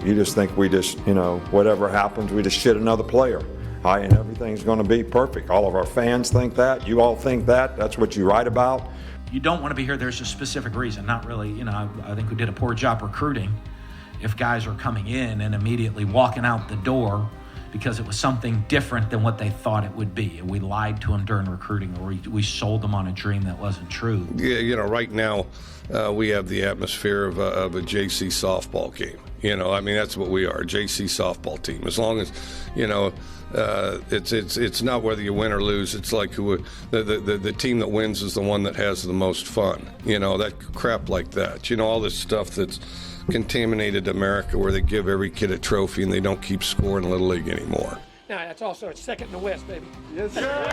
You just think we just, whatever happens, we just shit another player. And everything's going to be perfect. All of our fans think that. You all think that. That's what you write about. You don't want to be here. There's a specific reason. Not really, I think we did a poor job recruiting if guys are coming in and immediately walking out the door because it was something different than what they thought it would be. We lied to them during recruiting, or we sold them on a dream that wasn't true. Yeah, right now we have the atmosphere of a JC softball game. That's what we are, a JC softball team. As long as, it's not whether you win or lose. It's like the team that wins is the one that has the most fun. That crap like that. All this stuff that's contaminated America, where they give every kid a trophy and they don't keep scoring Little League anymore. Now, that's also a second in the West, baby. Yes, sir. Hey,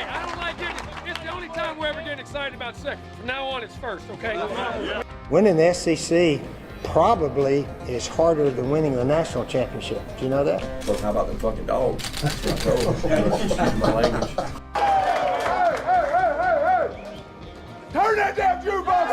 I don't like it. It's the only time we're ever getting excited about second. From now on, it's first, okay? Winning the SEC probably is harder than winning the national championship. Do you know that? Well, how about them fucking dogs? My language. Turn that damn jukebox on!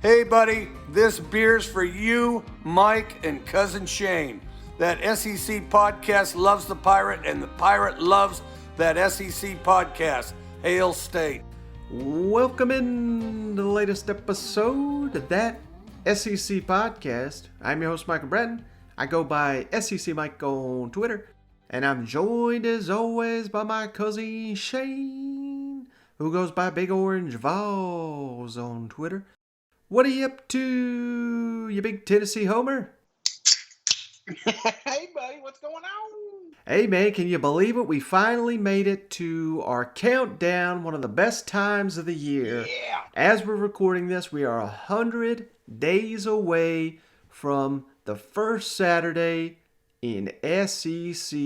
Hey, buddy, this beer's for you, Mike, and Cousin Shane. That SEC podcast loves the Pirate, and the Pirate loves that SEC podcast. Hail State. Welcome in to the latest episode of that SEC podcast. I'm your host, Michael Bratton. I go by SEC Mike on Twitter. And I'm joined, as always, by my cousin Shane, who goes by Big Orange Vols on Twitter. What are you up to, you big Tennessee homer? Hey, buddy, what's going on? Hey, man, can you believe it? We finally made it to our countdown, one of the best times of the year. Yeah. As we're recording this, we are 100 days away from the first Saturday in SEC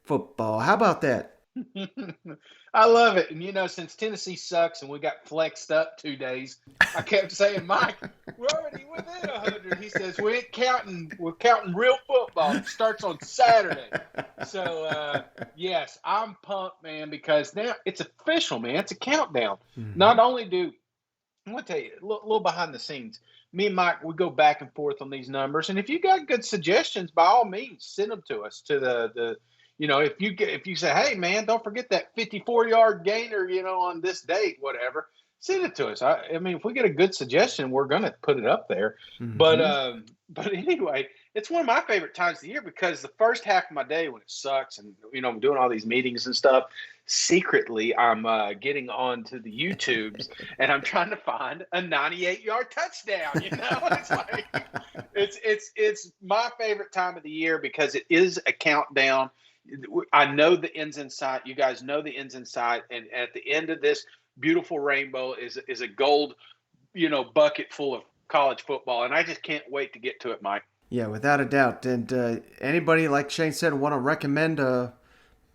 football. How about that? I love it. And, since Tennessee sucks and we got flexed up 2 days, I kept saying, Mike, we're already within 100. He says, we ain't counting. We're counting real football. It starts on Saturday. So, yes, I'm pumped, man, because now it's official, man. It's a countdown. Mm-hmm. Not only I'm going to tell you, a little behind the scenes. Me and Mike, we go back and forth on these numbers. And if you got good suggestions, by all means, send them to us to the if you say, hey, man, don't forget that 54-yard gainer, on this date, whatever, send it to us. I mean, if we get a good suggestion, we're going to put it up there. Mm-hmm. But anyway, it's one of my favorite times of the year because the first half of my day when it sucks and, I'm doing all these meetings and stuff, secretly I'm getting onto the YouTubes and I'm trying to find a 98-yard touchdown. It's like it's my favorite time of the year because it is a countdown. I know the ends in sight. You guys know the ends in sight, and at the end of this beautiful rainbow is a gold, bucket full of college football, and I just can't wait to get to it, Mike. Yeah, without a doubt. And anybody, like Shane said, want to recommend a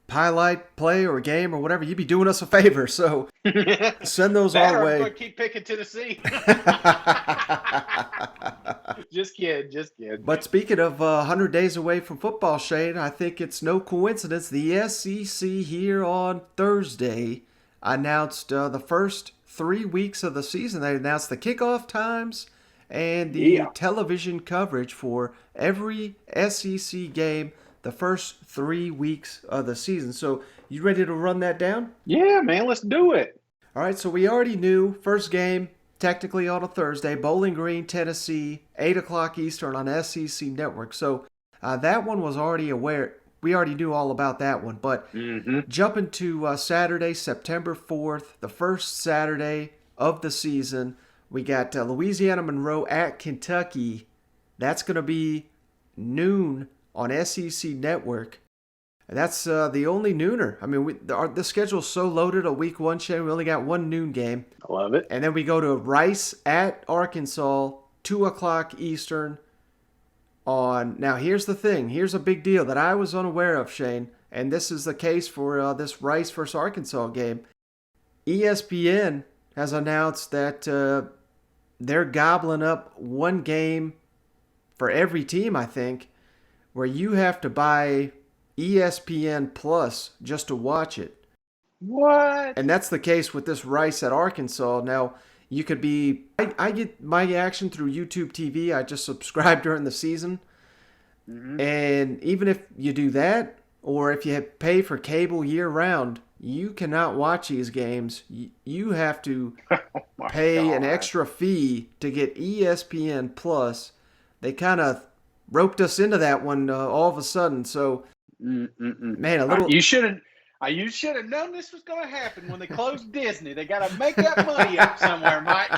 highlight play or a game or whatever, you'd be doing us a favor. So send those our way. I'm going to keep picking Tennessee. Just kidding. But speaking of 100 days away from football, Shane, I think it's no coincidence the SEC here on Thursday announced the first 3 weeks of the season. They announced the kickoff times and the television coverage for every SEC game the first 3 weeks of the season. So you ready to run that down? Yeah, man, let's do it. All right, so we already knew first game technically on a Thursday, Bowling Green, Tennessee, 8 o'clock Eastern on SEC Network. So that one was already aware. We already knew all about that one. But jumping to Saturday, September 4th, the first Saturday of the season, we got Louisiana Monroe at Kentucky. That's going to be noon on SEC Network. That's the only nooner. I mean, the schedule's so loaded a week one, Shane. We only got one noon game. I love it. And then we go to Rice at Arkansas, 2 o'clock Eastern. Now, here's the thing. Here's a big deal that I was unaware of, Shane. And this is the case for this Rice versus Arkansas game. ESPN has announced that they're gobbling up one game for every team, I think, where you have to buy ESPN Plus just to watch it. What? And that's the case with this Rice at Arkansas. Now, you could be... I get my action through YouTube TV. I just subscribe during the season. And even if you do that, or if you pay for cable year-round, you cannot watch these games. You have to pay an extra fee to get ESPN Plus. They kind of roped us into that one all of a sudden. So, man, a little... You should have known this was going to happen when they closed Disney. They got to make that money up somewhere, Mike.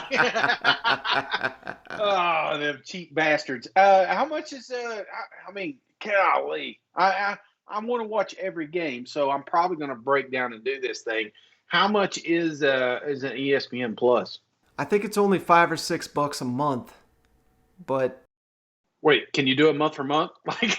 Oh, them cheap bastards. How much is I mean, golly. I want to watch every game, so I'm probably going to break down and do this thing. How much is an ESPN Plus? I think it's only $5 or $6 a month, but wait, can you do it month for month?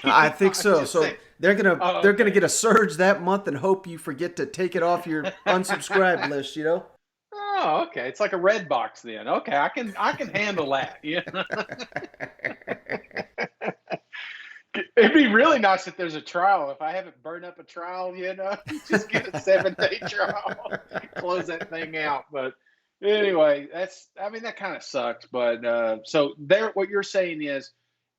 I think so. So they're gonna get a surge that month and hope you forget to take it off your unsubscribe list. You know. Oh, okay. It's like a red box then. Okay, I can handle that. Yeah. It'd be really nice if there's a trial. If I haven't burned up a trial, just get a 7-day trial, close that thing out. But anyway, that kind of sucks. But so what you're saying is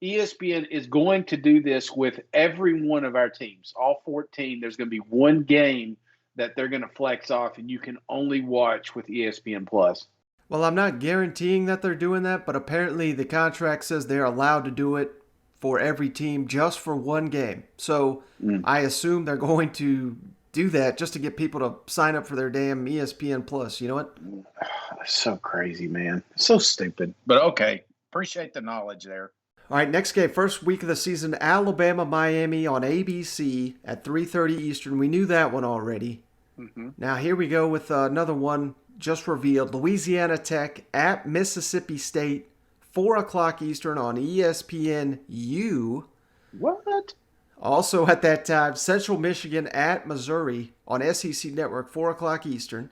ESPN is going to do this with every one of our teams, all 14. There's going to be one game that they're going to flex off, and you can only watch with ESPN Plus. Well, I'm not guaranteeing that they're doing that, but apparently the contract says they're allowed to do it for every team just for one game. So I assume they're going to do that just to get people to sign up for their damn ESPN Plus. You know what? That's so crazy, man. So stupid. But okay. Appreciate the knowledge there. All right, next game, first week of the season, Alabama-Miami on ABC at 3:30 Eastern. We knew that one already. Now here we go with another one just revealed. Louisiana Tech at Mississippi State, 4 o'clock Eastern on ESPNU. What? Also at that time, Central Michigan at Missouri on SEC Network, 4 o'clock Eastern.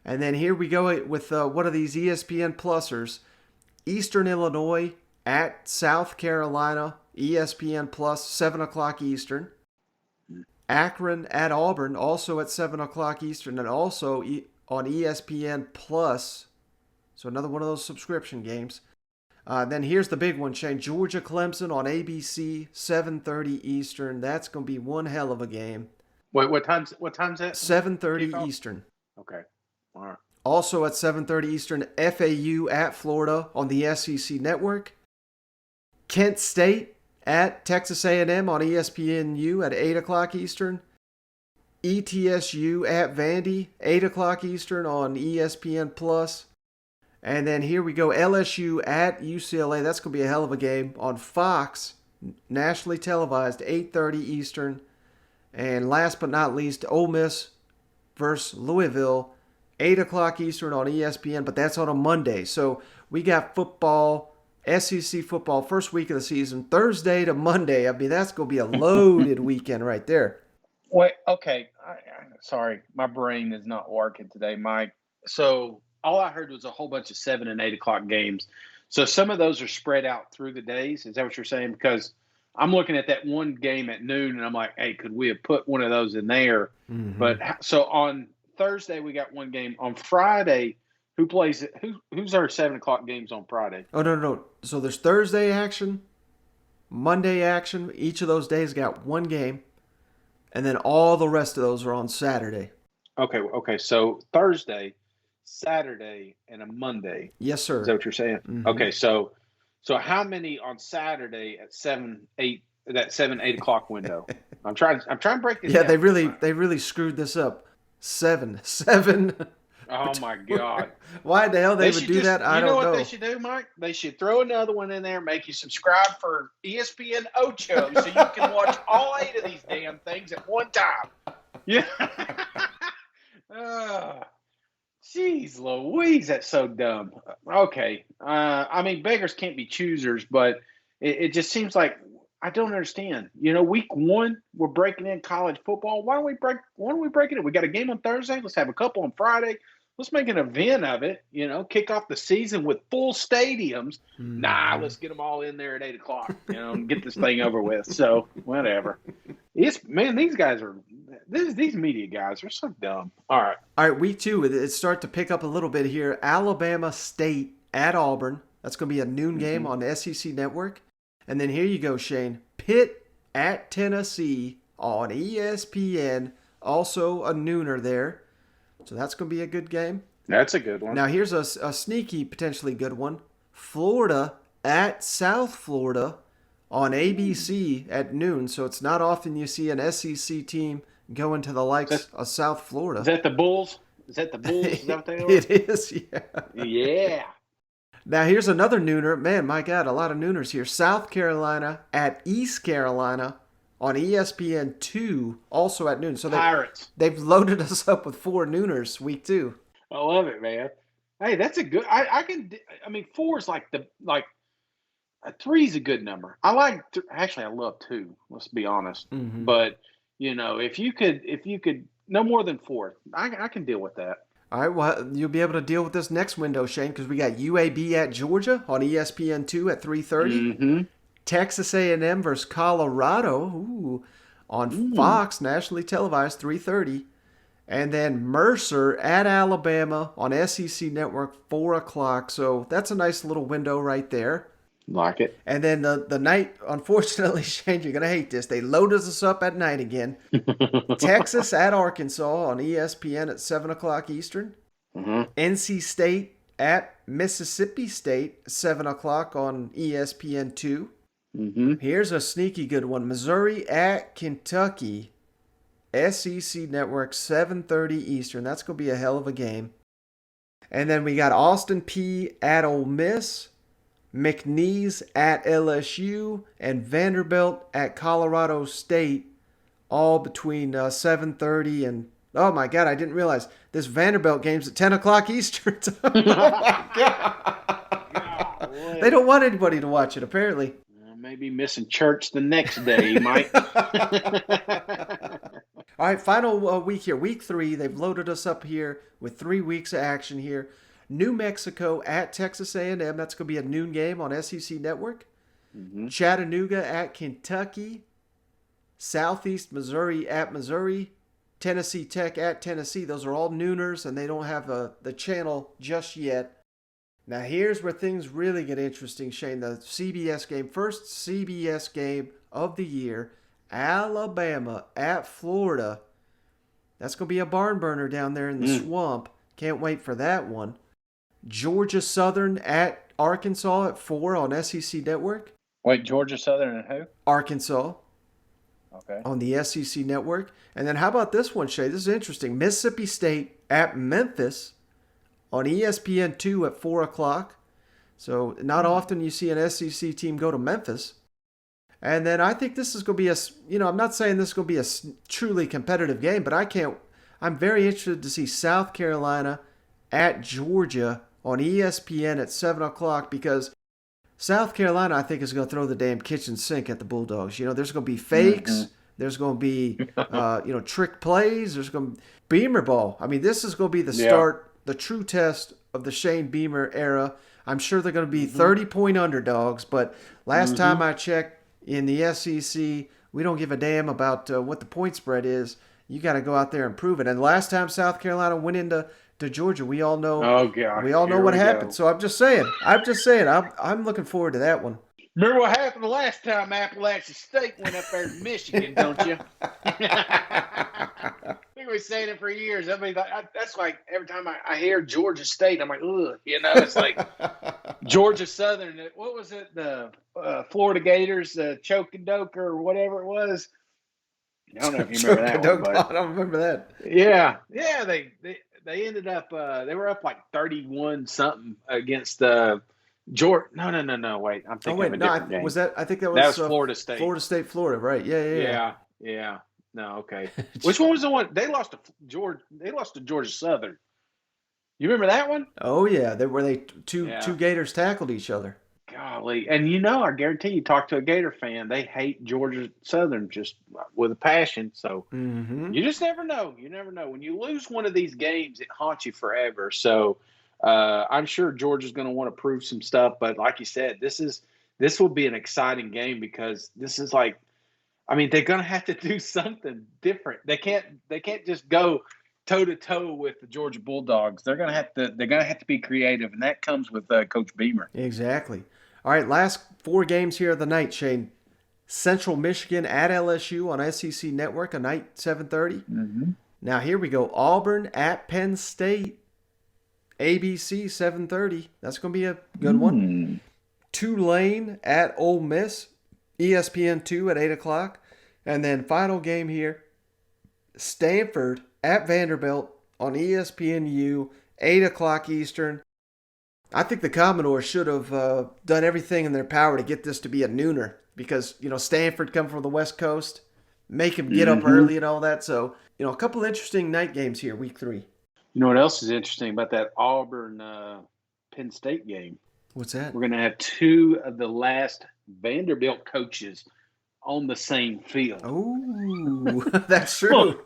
And then here we go with one of these ESPN Plusers, Eastern Illinois at South Carolina, ESPN Plus, 7 o'clock Eastern. Akron at Auburn, also at 7 o'clock Eastern, and also on ESPN Plus. So another one of those subscription games. Then here's the big one, Shane. Georgia Clemson on ABC, 7:30 Eastern. That's going to be one hell of a game. Wait, what time's that? 7:30 Eastern. Okay. All right. Also at 7:30 Eastern, FAU at Florida on the SEC Network. Kent State at Texas A&M on ESPNU at 8 o'clock Eastern. ETSU at Vandy, 8 o'clock Eastern on ESPN Plus. And then here we go, LSU at UCLA. That's going to be a hell of a game on Fox, nationally televised, 8:30 Eastern. And last but not least, Ole Miss versus Louisville, 8 o'clock Eastern on ESPN, but that's on a Monday. So we got football, SEC football, first week of the season, Thursday to Monday. I mean, that's going to be a loaded weekend right there. Wait, okay. Sorry, my brain is not working today, Mike. So all I heard was a whole bunch of 7 and 8 o'clock games. So some of those are spread out through the days. Is that what you're saying? Because I'm looking at that one game at noon, and I'm like, hey, could we have put one of those in there? Mm-hmm. But so on Thursday, we got one game. On Friday, who plays it? Who's our 7 o'clock games on Friday? Oh, no. So there's Thursday action, Monday action. Each of those days got one game. And then all the rest of those are on Saturday. Okay. So Thursday, Saturday, and a Monday. Yes, sir. Is that what you're saying? Mm-hmm. Okay, so how many on Saturday at 7, 8 o'clock window? I'm trying to break this down. They really screwed this up. 7. Oh my God! Why the hell they would do that? I don't know. You know what they should do, Mike? They should throw another one in there, make you subscribe for ESPN Ocho, so you can watch all 8 of these damn things at one time. Yeah. Jeez Louise, that's so dumb. Okay. I mean, beggars can't be choosers, but it just seems like I don't understand. Week 1, we're breaking in college football. Why don't we break it in? We got a game on Thursday. Let's have a couple on Friday. Let's make an event of it, kick off the season with full stadiums. Mm-hmm. Nah, let's get them all in there at 8 o'clock, and get this thing over with. So, whatever. These guys These media guys are so dumb. All right. All right, week 2, it's starting to pick up a little bit here. Alabama State at Auburn. That's going to be a noon game on the SEC Network. And then here you go, Shane. Pitt at Tennessee on ESPN. Also a nooner there. So that's going to be a good game. That's a good one. Now here's a sneaky, potentially good one. Florida at South Florida on ABC at noon. So it's not often you see an SEC team go into the likes of South Florida. Is that the Bulls? Is that what they are? It is, yeah. Yeah. Now here's another nooner. Man, my God, a lot of nooners here. South Carolina at East Carolina on ESPN2, also at noon. So Pirates. They've loaded us up with 4 nooners week 2. I love it, man. Hey, that's a good. I mean, 4 is like 3 is a good number. I like. Actually, I love 2. Let's be honest. Mm-hmm. But if you could no more than 4, I can deal with that. All right, well, you'll be able to deal with this next window, Shane, because we got UAB at Georgia on ESPN2 at 3:30. Mm-hmm. Texas A&M versus Colorado on Fox, nationally televised, 3:30. And then Mercer at Alabama on SEC Network, 4 o'clock. So that's a nice little window right there. Like it. And then the night, unfortunately, Shane, you're going to hate this. They loaded us up at night again. Texas at Arkansas on ESPN at 7 o'clock Eastern. Mm-hmm. NC State at Mississippi State, 7 o'clock on ESPN2. Mm-hmm. Here's a sneaky good one. Missouri at Kentucky, SEC Network, 7:30 Eastern. That's going to be a hell of a game. And then we got Austin Peay at Ole Miss, McNeese at LSU, and Vanderbilt at Colorado State, all between 7:30 and, oh my God, I didn't realize this Vanderbilt game's at 10 o'clock Eastern. Oh my God. They don't want anybody to watch it, apparently. Maybe missing church the next day, Mike. All right, final week here. Week 3, they've loaded us up here with 3 weeks of action here. New Mexico at Texas A&M. That's going to be a noon game on SEC Network. Mm-hmm. Chattanooga at Kentucky. Southeast Missouri at Missouri. Tennessee Tech at Tennessee. Those are all nooners, and they don't have the channel just yet. Now, here's where things really get interesting, Shane. The CBS game, first CBS game of the year. Alabama at Florida. That's going to be a barn burner down there in the swamp. Can't wait for that one. Georgia Southern at Arkansas at 4 on SEC Network. Wait, Georgia Southern and who? Arkansas. Okay. On the SEC Network. And then how about this one, Shay? This is interesting. Mississippi State at Memphis on ESPN2 at 4 o'clock. So not often you see an SEC team go to Memphis. And then I think this is going to be I'm not saying this is going to be a truly competitive game, but I'm very interested to see South Carolina at Georgia on ESPN at 7 o'clock, because South Carolina, I think, is going to throw the damn kitchen sink at the Bulldogs. There's going to be fakes. Mm-hmm. There's going to be, trick plays. There's going to be Beamer ball. I mean, this is going to be the start, the true test of the Shane Beamer era. I'm sure they're going to be 30-point underdogs, but last time I checked in the SEC, we don't give a damn about what the point spread is. You got to go out there and prove it. And last time South Carolina went into Georgia, we all know. Oh God! We all know what happened. Go. So I'm just saying. I'm looking forward to that one. Remember what happened the last time Appalachian State went up there to Michigan, don't you? I think we've been saying it for years. I mean, that's like every time I hear Georgia State, I'm like, ugh. It's like Georgia Southern. What was it? The Florida Gators, Choke and Doke or whatever it was. I don't know if you remember that one. But, I don't remember that. Yeah. They ended up. They were up like 31-something against Georgia. No. Wait, I'm thinking of a different game. Was that? I think that was Florida State. Florida, right? Yeah. No, okay. Which one was the one they lost to Georgia? They lost to Georgia Southern. You remember that one? Oh yeah, two Gators tackled each other. Golly, and I guarantee you talk to a Gator fan, they hate Georgia Southern just with a passion. So you just never know. You never know. When you lose one of these games, it haunts you forever. So I'm sure Georgia's going to want to prove some stuff. But like you said, this will be an exciting game, because this is like, I mean, they're going to have to do something different. They can't just go toe to toe with the Georgia Bulldogs. They're going to have to be creative, and that comes with Coach Beamer. Exactly. All right, last 4 games here of the night, Shane. Central Michigan at LSU on SEC Network, a night 7:30. Mm-hmm. Now here we go. Auburn at Penn State, ABC 7:30. That's going to be a good one. Tulane at Ole Miss, ESPN2 at 8 o'clock. And then final game here, Stanford at Vanderbilt on ESPNU, 8 o'clock Eastern. I think the Commodores should have done everything in their power to get this to be a nooner because, Stanford come from the West Coast, make them get up early and all that. So, a couple interesting night games here, week 3. You know what else is interesting about that Auburn-Penn State game? What's that? We're going to have 2 of the last Vanderbilt coaches on the same field. Oh, that's true.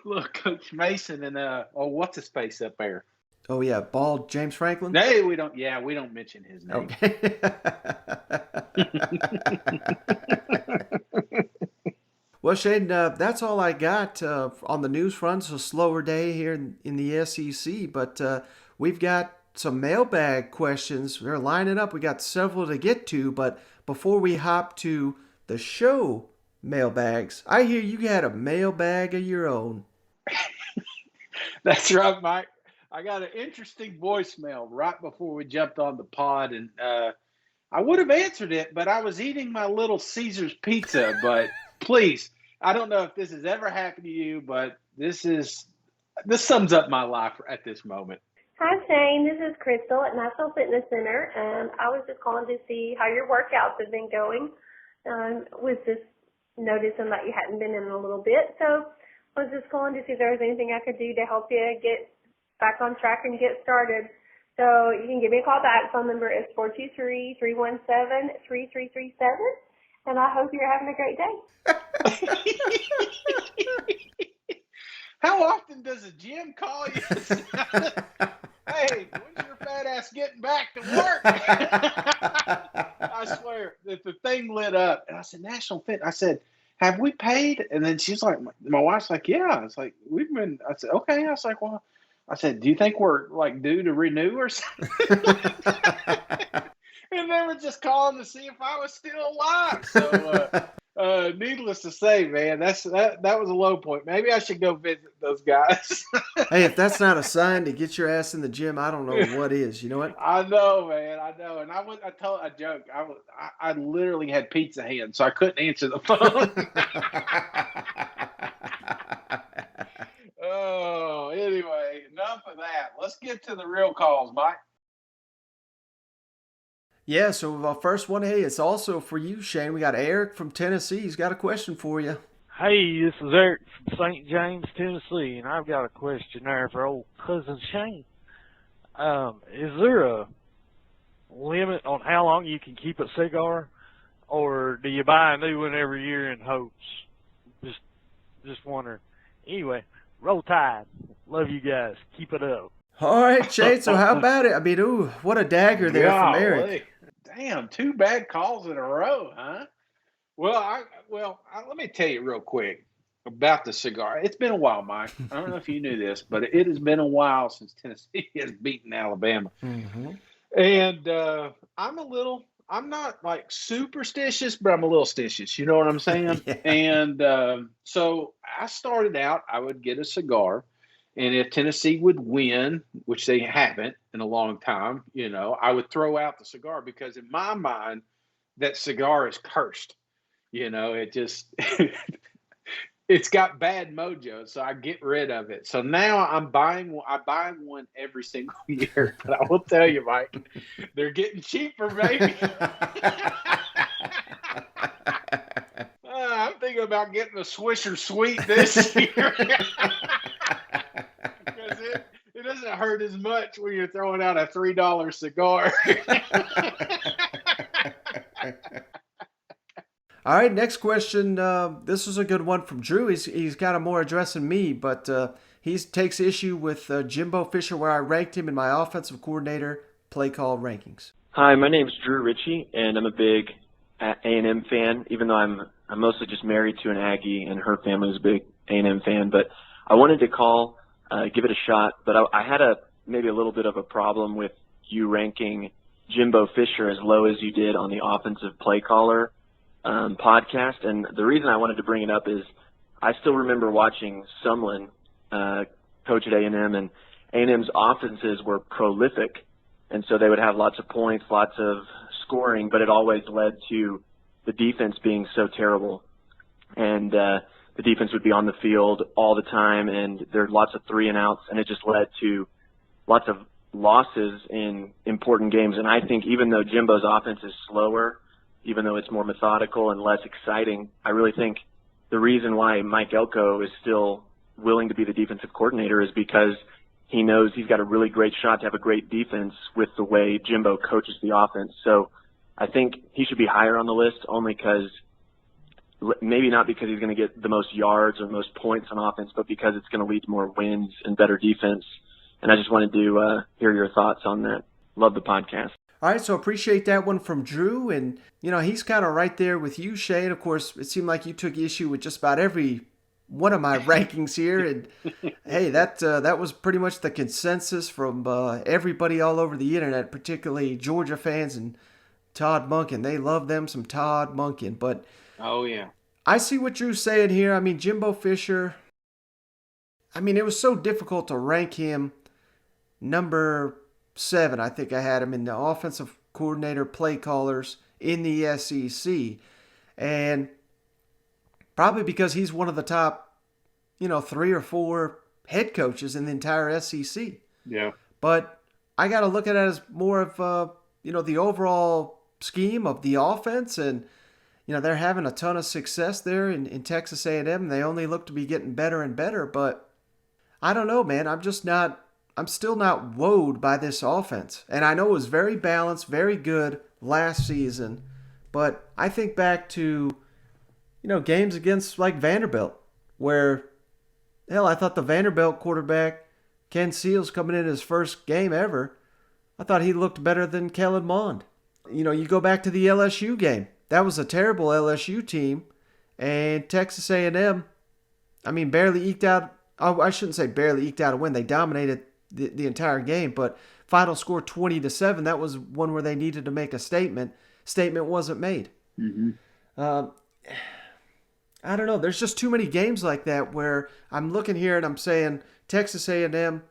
Look, Coach Mason and what's his face up there? Oh yeah, bald James Franklin. No, we don't. Yeah, we don't mention his name. Okay. Well, Shane, that's all I got on the news front. It's a slower day here in the SEC, but we've got some mailbag questions. They're lining up. We got several to get to, but before we hop to the show mailbags, I hear you had a mailbag of your own. That's right, Mike. I got an interesting voicemail right before we jumped on the pod, and I would have answered it, but I was eating my little Caesar's pizza. But please, I don't know if this has ever happened to you, but this sums up my life at this moment. Hi, Shane. This is Crystal at National Fitness Center, and I was just calling to see how your workouts have been going. Was just noticing that you hadn't been in a little bit, so I was just calling to see if there was anything I could do to help you get back on track and get started. So you can give me a call back. Phone number is 423-317-3337, and I hope you're having a great day. How often does a gym call you? Hey, when's your fat ass getting back to work? I swear, the thing lit up. And I said, National Fit. I said, have we paid? And then she's like, my wife's like, yeah. It's like, we've been. I said, okay. I was like, well, I said, do you think we're like due to renew or something? And they were just calling to see if I was still alive. So, needless to say, man, that was a low point. Maybe I should go visit those guys. Hey, if that's not a sign to get your ass in the gym, I don't know what is. You know what? I know, man. I know. And I told a joke. I literally had pizza hands, so I couldn't answer the phone. Oh, anyway, enough of that. Let's get to the real calls, Mike. Yeah, so our first one, hey, it's also for you, Shane. We got Eric from Tennessee. He's got a question for you. Hey, this is Eric from St. James, Tennessee, and I've got a question there for old cousin Shane. Is there a limit on how long you can keep a cigar, or do you buy a new one every year in hopes? Just wondering. Anyway, roll Tide. Love you guys. Keep it up. All right, Shane, so how about it? I mean, ooh, what a dagger there from Eric. Damn, 2 bad calls in a row, huh? Well, let me tell you real quick about the cigar. It's been a while, Mike. I don't know if you knew this, but it has been a while since Tennessee has beaten Alabama. Mm-hmm. And I'm not like superstitious, but I'm a little stitious. You know what I'm saying? Yeah. And so I started out, I would get a cigar. And if Tennessee would win, which they haven't in a long time, I would throw out the cigar because in my mind, that cigar is cursed. It just, it's got bad mojo. So I get rid of it. So now I buy one every single year. But I will tell you, Mike, they're getting cheaper, baby. I'm thinking about getting a Swisher Sweet this year. Because it doesn't hurt as much when you're throwing out a $3 cigar. All right, next question. This is a good one from Drew. He's got a more addressing me, but he takes issue with Jimbo Fisher, where I ranked him in my offensive coordinator play call rankings. Hi, my name's Drew Ritchie, and I'm a big A&M fan, even though I'm I'm mostly just married to an Aggie, and her family was a big A&M fan. But I wanted to call, give it a shot. But I had maybe a little bit of a problem with you ranking Jimbo Fisher as low as you did on the offensive play caller podcast. And the reason I wanted to bring it up is I still remember watching Sumlin coach at A&M, and A&M's offenses were prolific. And so they would have lots of points, lots of scoring, but it always led to the defense being so terrible. And the defense would be on the field all the time, and there's lots of 3-and-outs, and it just led to lots of losses in important games. And I think even though Jimbo's offense is slower, even though it's more methodical and less exciting, I really think the reason why Mike Elko is still willing to be the defensive coordinator is because he knows he's got a really great shot to have a great defense with the way Jimbo coaches the offense. So I think he should be higher on the list, only because maybe not because he's going to get the most yards or most points on offense, but because it's going to lead to more wins and better defense. And I just wanted to hear your thoughts on that. Love the podcast. All right, so appreciate that one from Drew. And, he's kind of right there with you, Shane. Of course, it seemed like you took issue with just about every one of my rankings here. And, hey, that was pretty much the consensus from everybody all over the internet, particularly Georgia fans and Todd Monken. They love them some Todd Monken. But oh, yeah. I see what Drew's saying here. I mean, Jimbo Fisher, it was so difficult to rank him number 7. I think I had him in the offensive coordinator play callers in the SEC. And probably because he's one of the top, 3 or 4 head coaches in the entire SEC. Yeah. But I got to look at it as more of, the overall scheme of the offense. And, they're having a ton of success there in Texas A&M. They only look to be getting better and better. But I don't know, man. I'm still not wowed by this offense. And I know it was very balanced, very good last season. But I think back to, games against like Vanderbilt, where, hell, I thought the Vanderbilt quarterback, Ken Seals, coming in his first game ever, I thought he looked better than Kellen Mond. You go back to the LSU game. That was a terrible LSU team. And Texas A&M, barely eked out, I shouldn't say barely eked out a win. They dominated the entire game, but final score 20-7. That was one where they needed to make a statement. Statement wasn't made. Mm-hmm. I don't know. There's just too many games like that where I'm looking here and I'm saying Texas A&M,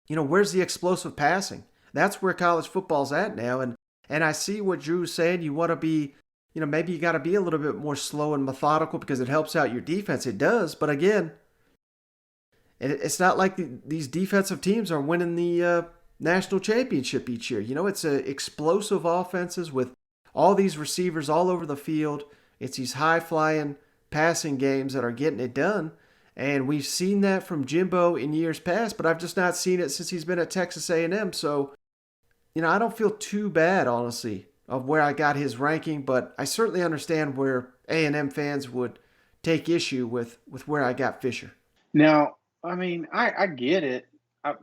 where's the explosive passing? That's where college football's at now. And I see what Drew's saying. You want to be, maybe you got to be a little bit more slow and methodical because it helps out your defense. It does. But again, it's not like these defensive teams are winning the national championship each year. It's explosive offenses with all these receivers all over the field. It's these high-flying passing games that are getting it done. And we've seen that from Jimbo in years past, but I've just not seen it since he's been at Texas A&M. So, I don't feel too bad, honestly, of where I got his ranking, but I certainly understand where A&M fans would take issue with where I got Fisher. Now, I get it,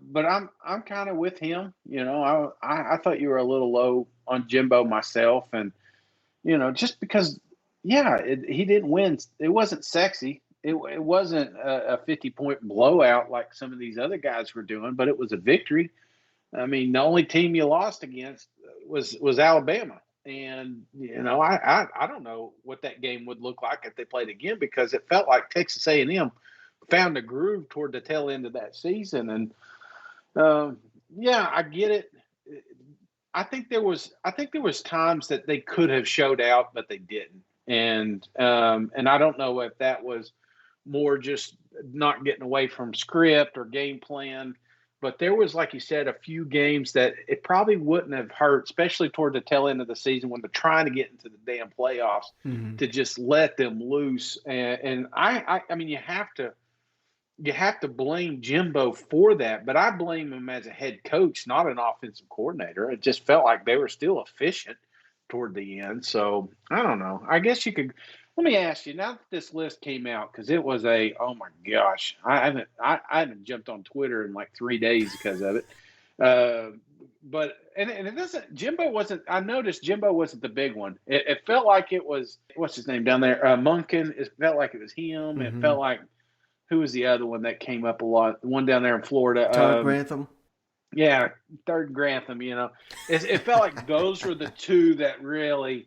but I'm kind of with him. I thought you were a little low on Jimbo myself, and just because, he didn't win. It wasn't sexy. It wasn't a 50-point blowout like some of these other guys were doing, but it was a victory. The only team you lost against was Alabama, and I don't know what that game would look like if they played again, because it felt like Texas A&M found a groove toward the tail end of that season. And I get it. I think there was times that they could have showed out, but they didn't. And I don't know if that was more just not getting away from script or game plan, but there was, like you said, a few games that it probably wouldn't have hurt, especially toward the tail end of the season when they're trying to get into the damn playoffs, to just let them loose. And you have to blame Jimbo for that, but I blame him as a head coach, not an offensive coordinator. It just felt like they were still efficient toward the end. So I don't know. I guess you could. Let me ask you, now that this list came out, because it was oh my gosh, I haven't jumped on Twitter in like 3 days because of it. but it doesn't. Jimbo wasn't. I noticed Jimbo wasn't the big one. It felt like it was what's his name down there, Munkin. It felt like it was him. It felt like who was the other one that came up a lot? The one down there in Florida. Todd Grantham. Yeah, Third Grantham. It felt like those were the two that really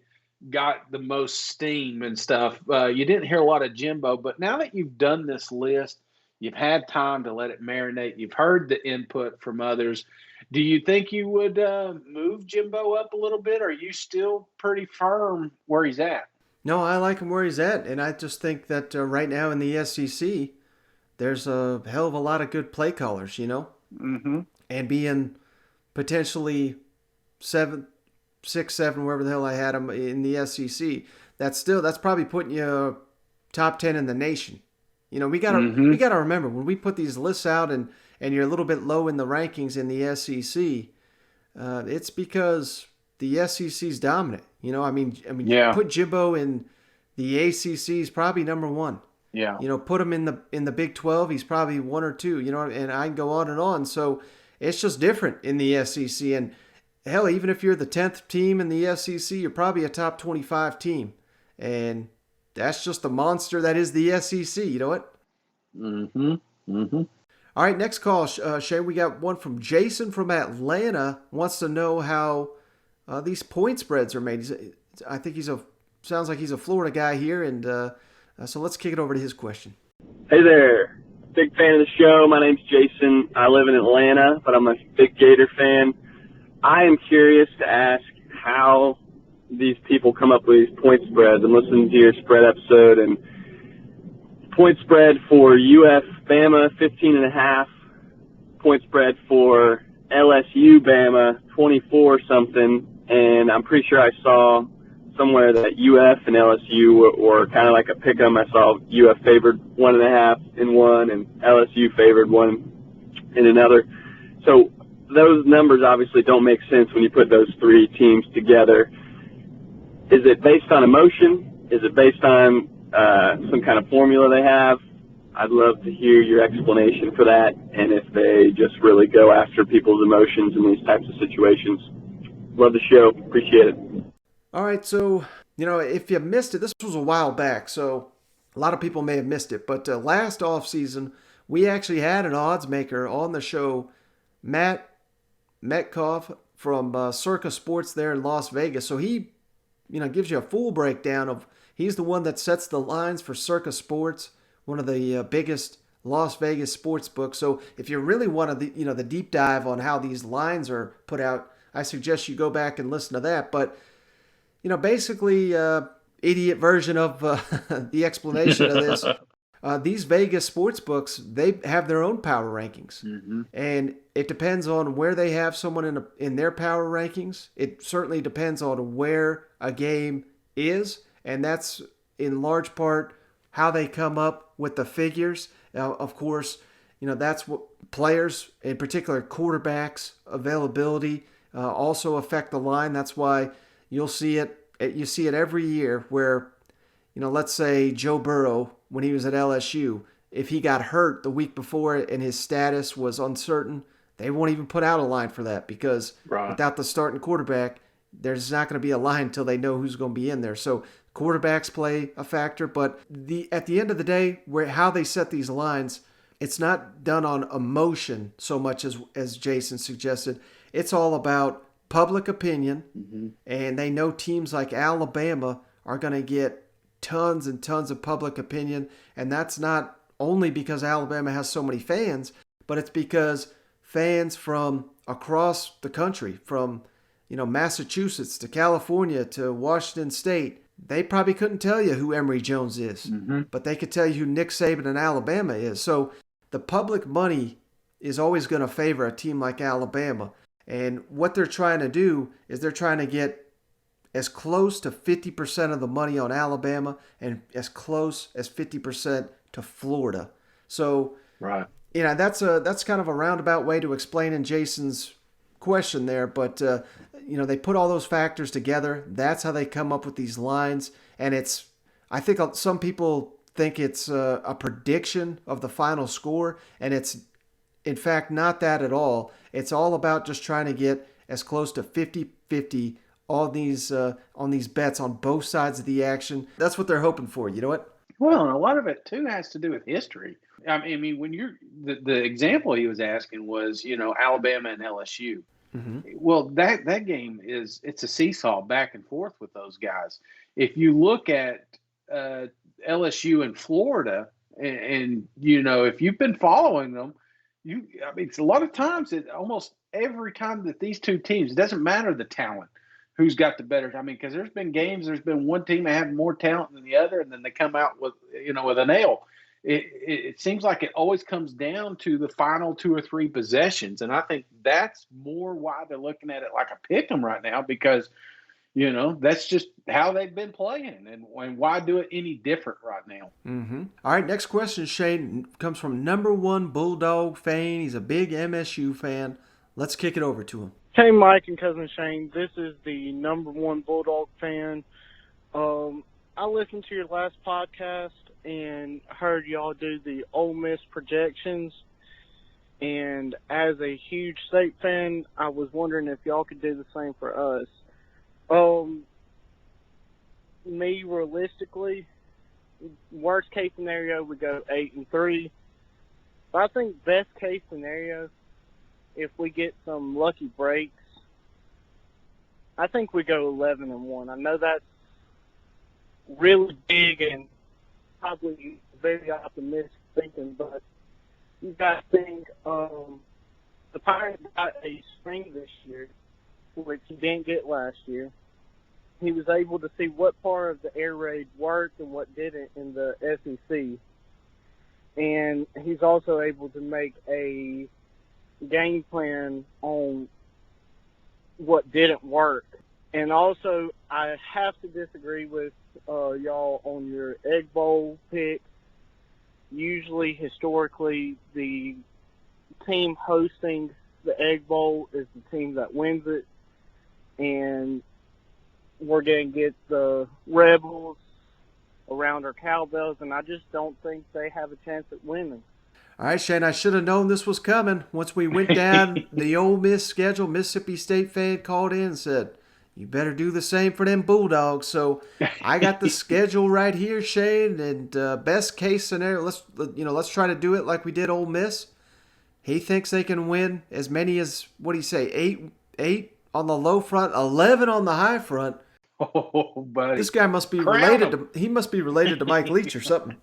got the most steam and stuff. You didn't hear a lot of Jimbo, but now that you've done this list, you've had time to let it marinate. You've heard the input from others. Do you think you would move Jimbo up a little bit? Or are you still pretty firm where he's at? No, I like him where he's at, and I just think that right now in the SEC, there's a hell of a lot of good play callers, Mm-hmm. And being potentially 6, 7, wherever the hell I had him in the SEC, that's probably putting you top 10 in the nation. We gotta remember when we put these lists out and you're a little bit low in the rankings in the SEC, it's because the SEC's dominant. Yeah. Put Jimbo in the ACC, is probably number 1. Yeah. Put him in the Big 12, he's probably 1 or 2. And I can go on and on. So it's just different in the SEC. And hell, even if you're the 10th team in the SEC, you're probably a top 25 team. And that's just the monster that is the SEC. You know what? Mm-hmm. Mm-hmm. All right, next call, Shay. We got one from Jason from Atlanta. Wants to know how these point spreads are made. I think sounds like he's a Florida guy here, and so let's kick it over to his question. Hey there. Big fan of the show. My name's Jason. I live in Atlanta, but I'm a big Gator fan. I am curious to ask how these people come up with these point spreads. I'm listening to your spread episode, and point spread for UF Bama 15.5. Point spread for LSU Bama 24 something, and I'm pretty sure I saw somewhere that UF and LSU were kind of like a pick 'em. I saw UF favored 1.5 in one, and LSU favored 1 in another. So those numbers obviously don't make sense when you put those three teams together. Is it based on emotion? Is it based on some kind of formula they have? I'd love to hear your explanation for that, and if they just really go after people's emotions in these types of situations. Love the show. Appreciate it. All right, so, if you missed it, this was a while back, so a lot of people may have missed it, but last offseason, we actually had an odds maker on the show, Matt Metcalf from Circa Sports there in Las Vegas. So he, gives you a full breakdown of, he's the one that sets the lines for Circa Sports, one of the biggest Las Vegas sports books. So if you really want to, the deep dive on how these lines are put out, I suggest you go back and listen to that. But, basically, idiot version of the explanation of this. These Vegas sports books, they have their own power rankings. Mm-hmm. And it depends on where they have someone in their power rankings. It certainly depends on where a game is. And that's in large part how they come up with the figures. Now, of course, that's what players, in particular quarterbacks, availability, also affect the line. That's why you see it every year where, let's say Joe Burrow, when he was at LSU, if he got hurt the week before and his status was uncertain, they won't even put out a line for that because without the starting quarterback, there's not going to be a line until they know who's going to be in there. So quarterbacks play a factor, but at the end of the day, how they set these lines, it's not done on emotion so much as Jason suggested. It's all about public opinion, and they know teams like Alabama are going to get tons and tons of public opinion, and that's not only because Alabama has so many fans, but it's because fans from across the country, from Massachusetts to California to Washington State, they probably couldn't tell you who Emory Jones is, but they could tell you who Nick Saban in Alabama is. So the public money is always going to favor a team like Alabama. And what they're trying to do is they're trying to get as close to 50% of the money on Alabama and as close as 50% to Florida. So, that's kind of a roundabout way to explain in Jason's question there. But, they put all those factors together. That's how they come up with these lines. And I think some people think it's a prediction of the final score. And it's, in fact, not that at all. It's all about just trying to get as close to 50-50 on these bets on both sides of the action. That's what they're hoping for. You know what? Well, and a lot of it too has to do with history. I mean, when you're the example he was asking was, Alabama and LSU. Mm-hmm. Well, that game it's a seesaw back and forth with those guys. If you look at LSU and Florida, and if you've been following them, it's a lot of times almost every time that these two teams, it doesn't matter the talent, who's got the better. Because there's been one team that have more talent than the other, and then they come out with a nail. It seems like it always comes down to the final 2 or 3 possessions, and I think that's more why they're looking at it like a pick 'em right now, because that's just how they've been playing, and why do it any different right now? Mm-hmm. All right, next question, Shane, comes from number 1 Bulldog fan. He's a big MSU fan. Let's kick it over to him. Hey, Mike and Cousin Shane. This is the number 1 Bulldog fan. I listened to your last podcast and heard y'all do the Ole Miss Projections. And as a huge state fan, I was wondering if y'all could do the same for us. Me, realistically, worst case scenario, we go 8-3. But I think best case scenario, if we get some lucky breaks, I think we go 11-1. I know that's really big and probably very optimistic thinking, but you got to think the Pirates got a spring this year, which he didn't get last year. He was able to see what part of the air raid worked and what didn't in the SEC. And he's also able to make a game plan on what didn't work. And also, I have to disagree with y'all on your Egg Bowl pick. Usually, historically, the team hosting the Egg Bowl is the team that wins it. And we're going to get the Rebels around our cowbells, and I just don't think they have a chance at winning. All right, Shane, I should have known this was coming. Once we went down the Ole Miss schedule, Mississippi State fan called in and said, you better do the same for them Bulldogs. So I got the schedule right here, Shane, and best case scenario, let's try to do it like we did Ole Miss. He thinks they can win as many as, what do you say, 8 on the low front, 11 on the high front. Oh, buddy. This guy must be related to Mike Leach or something.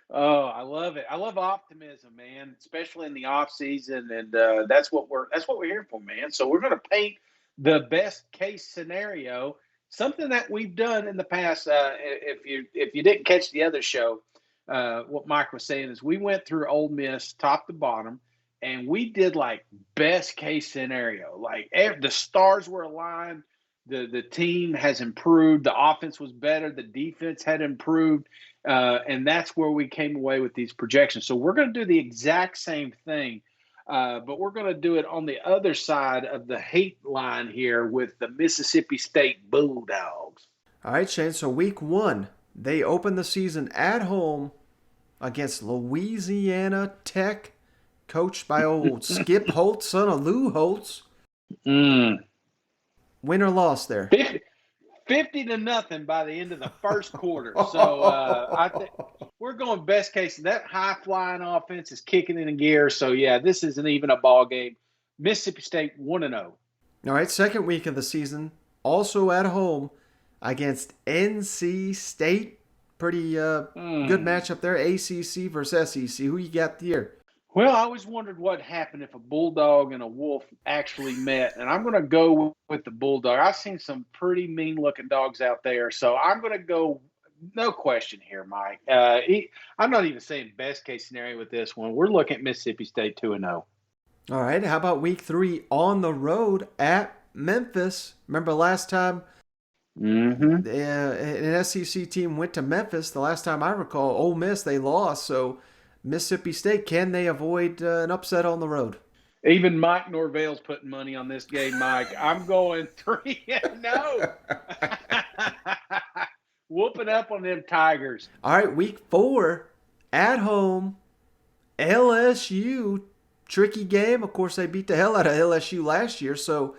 Oh, I love it. I love optimism, man, especially in the off season, and that's what we're here for, man. So we're going to paint the best case scenario, something that we've done in the past. If you didn't catch the other show, what Mike was saying is we went through Ole Miss top to bottom, and we did like best case scenario. Like the stars were aligned. The team has improved. The offense was better. The defense had improved. And that's where we came away with these projections. So we're going to do the exact same thing, but we're going to do it on the other side of the hate line here with the Mississippi State Bulldogs. All right, Shane. So week 1, they open the season at home against Louisiana Tech, coached by old Skip Holtz, son of Lou Holtz. Win or loss there? 50-0 by the end of the first quarter. So I think we're going best case. That high-flying offense is kicking in gear. So, yeah, this isn't even a ball game. Mississippi State 1-0. All right, second week of the season, also at home against NC State. Pretty good matchup there, ACC versus SEC. Who you got here? Well, I always wondered what happened if a bulldog and a wolf actually met, and I'm going to go with the bulldog. I've seen some pretty mean-looking dogs out there, so I'm going to go, no question here, Mike. I'm not even saying best case scenario with this one. We're looking at Mississippi State 2-0. All right, how about week 3 on the road at Memphis? Remember last time an SEC team went to Memphis, the last time I recall, Ole Miss, they lost, so Mississippi State, can they avoid an upset on the road? Even Mike Norvell's putting money on this game, Mike. I'm going 3-0. Whooping up on them Tigers. All right, week 4 at home, LSU tricky game. Of course, they beat the hell out of LSU last year. So,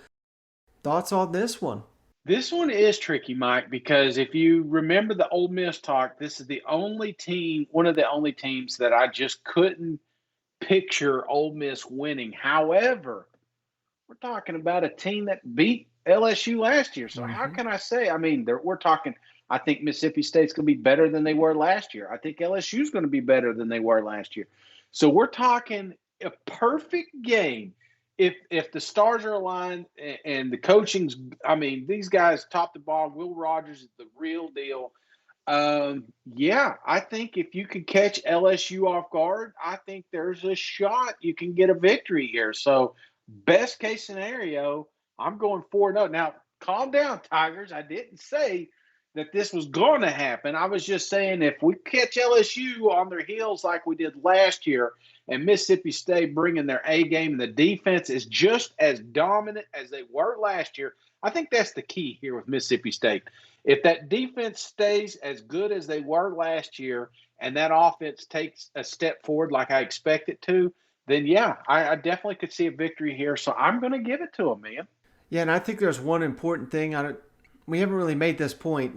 thoughts on this one? This one is tricky, Mike, because if you remember the Ole Miss talk, this is the only team, one of the only teams that I just couldn't picture Ole Miss winning. However, we're talking about a team that beat LSU last year. So how can I say? I mean, we're talking. I think Mississippi State's going to be better than they were last year. I think LSU's going to be better than they were last year. So we're talking a perfect game if the stars are aligned and the coaching's. I mean, these guys top to bottom. Will Rogers is the real deal. Yeah, I think if you could catch LSU off guard, I think there's a shot you can get a victory here. So best case scenario, I'm going 4-0. Now, calm down, Tigers. I didn't say that this was going to happen. I was just saying if we catch LSU on their heels like we did last year and Mississippi State bringing their A game and the defense is just as dominant as they were last year, I think that's the key here with Mississippi State. If that defense stays as good as they were last year and that offense takes a step forward like I expect it to, then, yeah, I definitely could see a victory here. So I'm going to give it to them, man. Yeah, and I think there's one important thing on it. We haven't really made this point.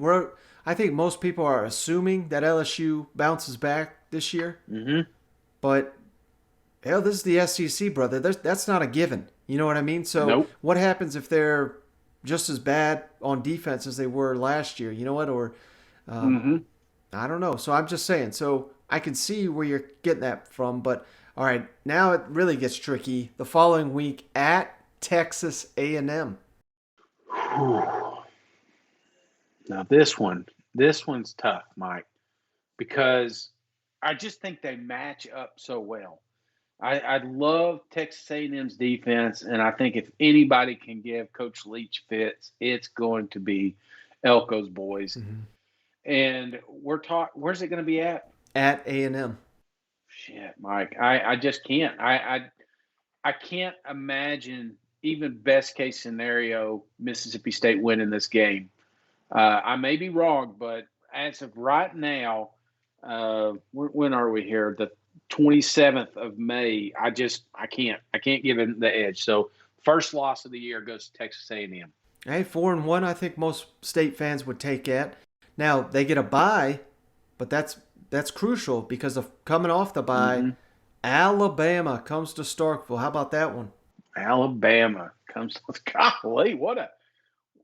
I think most people are assuming that LSU bounces back this year. Mm-hmm. But, hell, this is the SEC, brother. That's not a given. You know what I mean? So What happens if they're just as bad on defense as they were last year? You know what? Or I don't know. So I'm just saying. So I can see where you're getting that from, but – all right, now it really gets tricky. The following week at Texas A&M. Now this one's tough, Mike, because I just think they match up so well. I love Texas A&M's defense, and I think if anybody can give Coach Leach fits, it's going to be Elko's boys. And where's it going to be at? At A&M. Shit, Mike, I just can't. I can't imagine even best case scenario Mississippi State winning this game. I may be wrong, but as of right now, when are we here? The 27th of May. I can't give him the edge. So first loss of the year goes to Texas A&M. Hey, 4-1. I think most State fans would take that. Now they get a bye, but that's crucial because of coming off the bye. Alabama comes to Starkville. How about that one? Alabama comes to golly,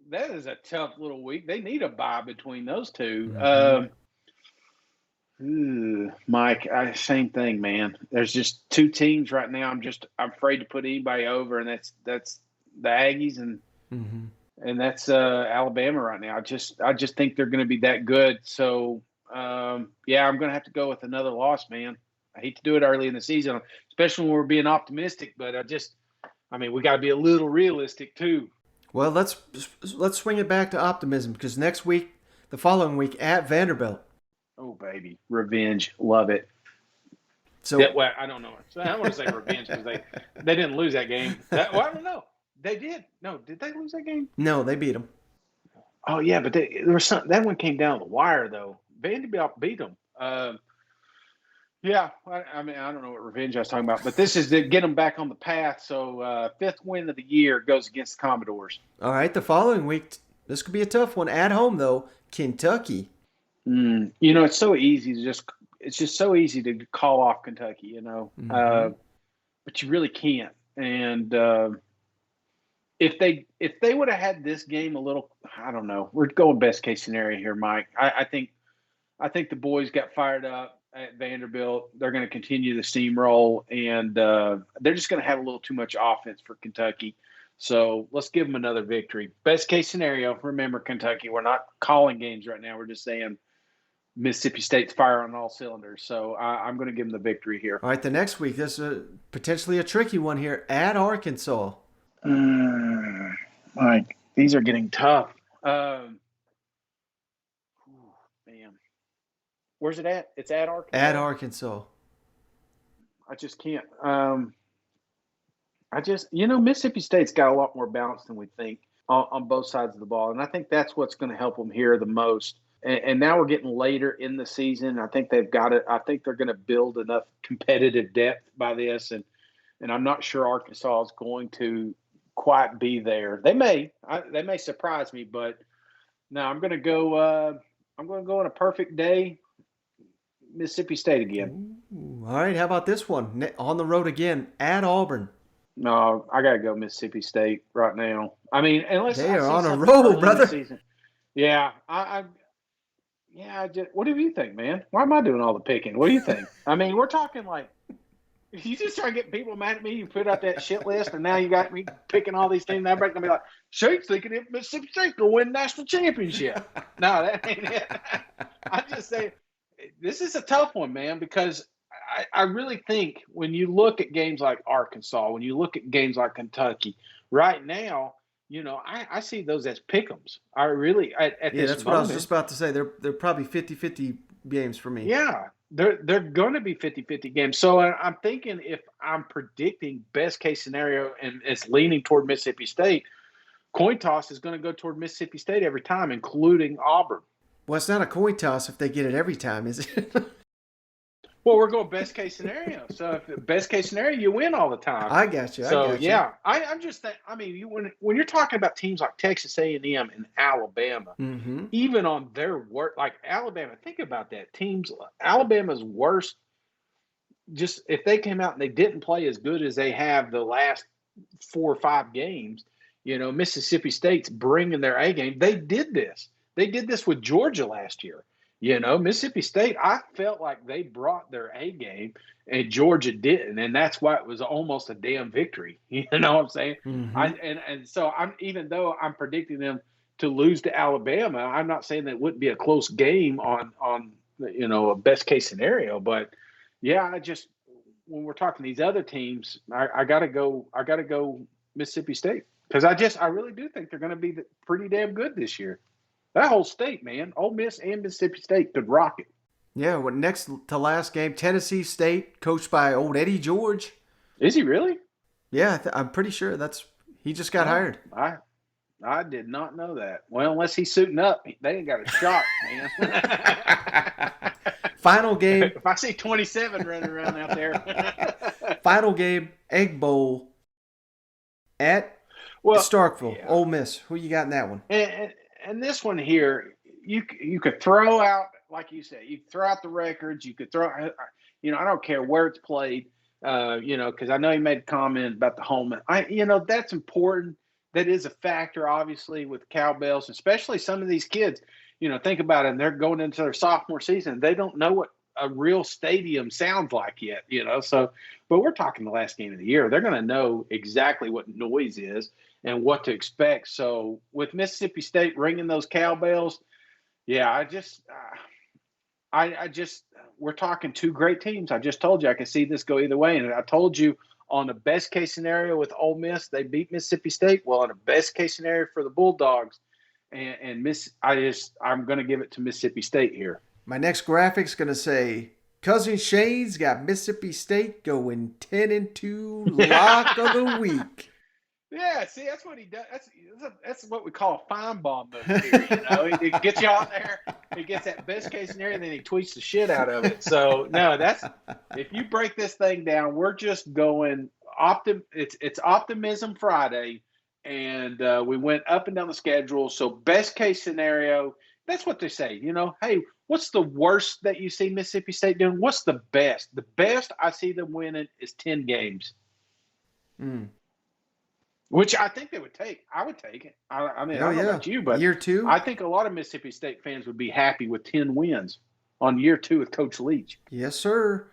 that is a tough little week. They need a bye between those two. Mike, same thing, man. There's just two teams right now. I'm afraid to put anybody over, and that's the Aggies and that's Alabama right now. I just think they're going to be that good. So. Yeah, I'm going to have to go with another loss, man. I hate to do it early in the season, especially when we're being optimistic, but we got to be a little realistic too. Well, let's swing it back to optimism because next week, the following week at Vanderbilt. Oh, baby. Revenge. Love it. So I don't know. I don't want to say revenge because they didn't lose that game. I don't know. They did. No, did they lose that game? No, they beat them. Oh, yeah, but there was that one came down the wire, though. Vanderbilt beat them. Yeah, I don't know what revenge I was talking about, but this is to get them back on the path. So fifth win of the year goes against the Commodores. All right, the following week, this could be a tough one. At home, though, Kentucky. It's so easy it's just so easy to call off Kentucky, but you really can't. And if they would have had this game a little, I don't know. We're going best case scenario here, Mike. I think the boys got fired up at Vanderbilt. They're going to continue the steamroll, and they're just going to have a little too much offense for Kentucky. So let's give them another victory. Best case scenario, remember, Kentucky, we're not calling games right now. We're just saying Mississippi State's firing on all cylinders. So I'm going to give them the victory here. All right, the next week, this is potentially a tricky one here at Arkansas. Mike, these are getting tough. Where's it at? It's at Arkansas? At Arkansas. I just can't. Mississippi State's got a lot more balance than we think on both sides of the ball. And I think that's what's going to help them here the most. And now we're getting later in the season. I think they've got it. I think they're going to build enough competitive depth by this. And and I'm not sure Arkansas is going to quite be there. They may surprise me, but no, I'm going to go. I'm going to go on a perfect day, Mississippi State again. Ooh, all right, how about this one? On the road again at Auburn. No, I got to go Mississippi State right now. I mean, unless They I are see on a something roll, early in the brother. season. Yeah, what do you think, man? Why am I doing all the picking? What do you think? I mean, we're talking like you just try to get people mad at me. You put out that shit list, and now you got me picking all these teams. Now everybody's gonna be like, Shake's thinking if Mississippi State will win national championship. No, that ain't it. I just say this is a tough one, man, because I really think when you look at games like Arkansas, when you look at games like Kentucky, right now, I see those as pick'ems. I really at Yeah, this that's what I was moment. just about to say. They're probably 50-50 games for me. Yeah, they're going to be 50-50 games. So I'm thinking if I'm predicting best case scenario and it's leaning toward Mississippi State, coin toss is going to go toward Mississippi State every time, including Auburn. Well, it's not a coin toss if they get it every time, is it? Well, we're going best case scenario. So if best case scenario, you win all the time. I got you. So yeah, I'm just saying. I mean, when you're talking about teams like Texas A&M and Alabama, Mm-hmm. even on their work, like Alabama, think about that. Alabama's worst. Just if they came out and they didn't play as good as they have the last 4 or 5 games, Mississippi State's bringing their A game. They did this. They did this with Georgia last year. Mississippi State, I felt like they brought their A game and Georgia didn't. And that's why it was almost a damn victory. You know what I'm saying? Mm-hmm. So even though I'm predicting them to lose to Alabama, I'm not saying that it wouldn't be a close game on a best case scenario. But yeah, when we're talking these other teams, I gotta go Mississippi State. Because I really do think they're gonna be pretty damn good this year. That whole state, man, Ole Miss and Mississippi State could rock it. Yeah, well, next to last game, Tennessee State, coached by old Eddie George. Is he really? Yeah, I'm pretty sure he just got hired. I did not know that. Well, unless he's suiting up, they ain't got a shot, man. Final game. If I see 27 running around out there. Final game, Egg Bowl at Starkville, yeah. Ole Miss. Who you got in that one? And this one here, you could throw out, like you said, you throw out the records. You could throw, I don't care where it's played, because I know you made a comment about the home. That's important. That is a factor, obviously, with cowbells, especially some of these kids. Think about it. And they're going into their sophomore season. They don't know what a real stadium sounds like yet, So, but we're talking the last game of the year. They're going to know exactly what noise is and what to expect. So with Mississippi State ringing those cowbells, yeah, we're talking 2 great teams. I just told you I can see this go either way. And I told you on the best case scenario with Ole Miss, they beat Mississippi State. Well, on the best case scenario for the Bulldogs I'm going to give it to Mississippi State here. My next graphic's going to say, Cousin Shane's got Mississippi State going 10-2 lock of the week. Yeah, see, that's what he does. That's what we call a fine bomb move here, He gets you out there, he gets that best case scenario, and then he tweets the shit out of it. So, no, if you break this thing down, we're just going it's Optimism Friday, and we went up and down the schedule. So, best case scenario, that's what they say, hey, what's the worst that you see Mississippi State doing? What's the best? The best I see them winning is 10 games. Which I think they would take. I would take it. I mean, I don't know about you, but year 2? I think a lot of Mississippi State fans would be happy with 10 wins on year 2 with Coach Leach. Yes, sir.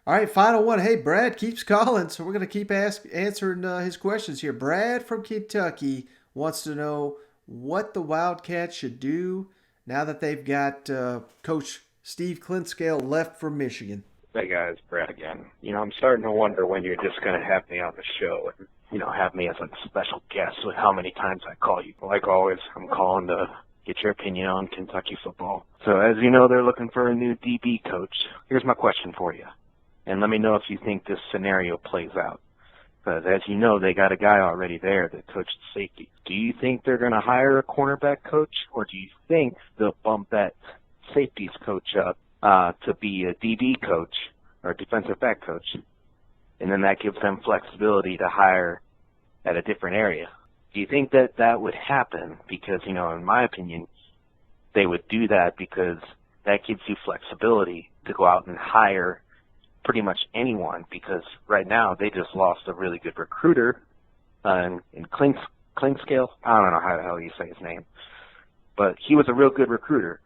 All right, final one. Hey, Brad keeps calling, so we're going to keep answering his questions here. Brad from Kentucky wants to know what the Wildcats should do now that they've got Coach Steve Clinkscale left for Michigan. Hey, guys, Brad again. I'm starting to wonder when you're just going to have me on the show and have me as a special guest with how many times I call you. Like always, I'm calling to get your opinion on Kentucky football. So as you know, they're looking for a new DB coach. Here's my question for you. And let me know if you think this scenario plays out. Because as you know, they got a guy already there that coached safety. Do you think they're going to hire a cornerback coach, or do you think they'll bump that safeties coach up to be a DB coach or defensive back coach? and then that gives them flexibility to hire at a different area. Do you think that that would happen? Because, in my opinion, they would do that because that gives you flexibility to go out and hire pretty much anyone, because right now they just lost a really good recruiter in Klingscale. I don't know how the hell you say his name, but he was a real good recruiter.